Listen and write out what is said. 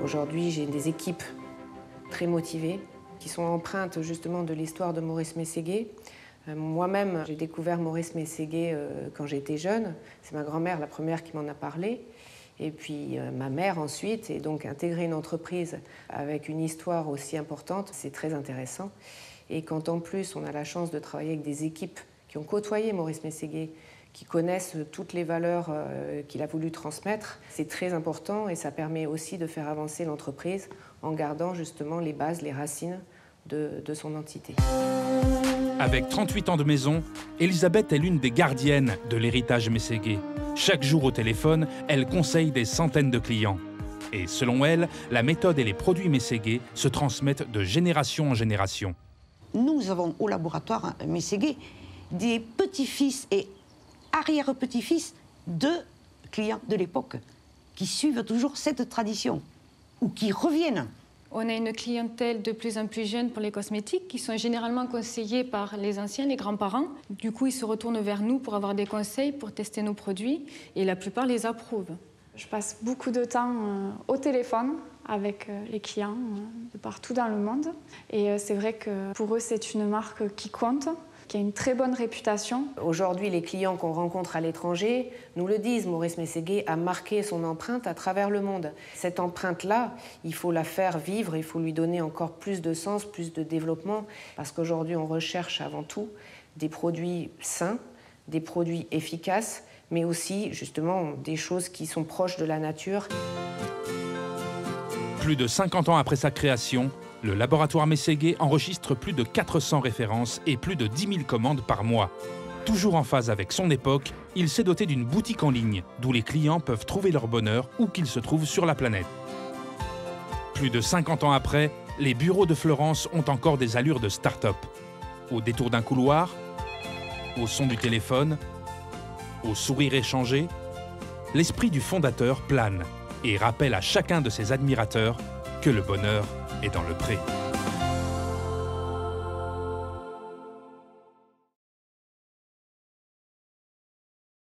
Aujourd'hui, j'ai des équipes très motivées qui sont empreintes justement de l'histoire de Maurice Meysséguet. Moi-même, j'ai découvert Maurice Meysséguet quand j'étais jeune. C'est ma grand-mère, la première, qui m'en a parlé. Et puis ma mère ensuite, et donc intégrer une entreprise avec une histoire aussi importante, c'est très intéressant. Et quand en plus on a la chance de travailler avec des équipes qui ont côtoyé Maurice Meysséguet, qui connaissent toutes les valeurs qu'il a voulu transmettre, c'est très important et ça permet aussi de faire avancer l'entreprise en gardant justement les bases, les racines de son entité. Avec 38 ans de maison, Elisabeth est l'une des gardiennes de l'héritage Meysséguet. Chaque jour au téléphone, elle conseille des centaines de clients. Et selon elle, la méthode et les produits Meysséguet se transmettent de génération en génération. Nous avons au laboratoire Meysséguet des petits-fils et arrière-petits-fils de clients de l'époque qui suivent toujours cette tradition ou qui reviennent. On a une clientèle de plus en plus jeune pour les cosmétiques qui sont généralement conseillés par les anciens, les grands-parents. Du coup, ils se retournent vers nous pour avoir des conseils, pour tester nos produits et la plupart les approuvent. Je passe beaucoup de temps au téléphone avec les clients de partout dans le monde. Et c'est vrai que pour eux, c'est une marque qui compte, qui a une très bonne réputation. Aujourd'hui, les clients qu'on rencontre à l'étranger nous le disent, Maurice Meysséguet a marqué son empreinte à travers le monde. Cette empreinte-là, il faut la faire vivre, il faut lui donner encore plus de sens, plus de développement, parce qu'aujourd'hui, on recherche avant tout des produits sains, des produits efficaces, mais aussi, justement, des choses qui sont proches de la nature. Plus de 50 ans après sa création, le laboratoire Meysséguet enregistre plus de 400 références et plus de 10 000 commandes par mois. Toujours en phase avec son époque, il s'est doté d'une boutique en ligne, d'où les clients peuvent trouver leur bonheur où qu'ils se trouvent sur la planète. Plus de 50 ans après, les bureaux de Florence ont encore des allures de start-up. Au détour d'un couloir, au son du téléphone, au sourire échangé, l'esprit du fondateur plane et rappelle à chacun de ses admirateurs que le bonheur est dans le pré.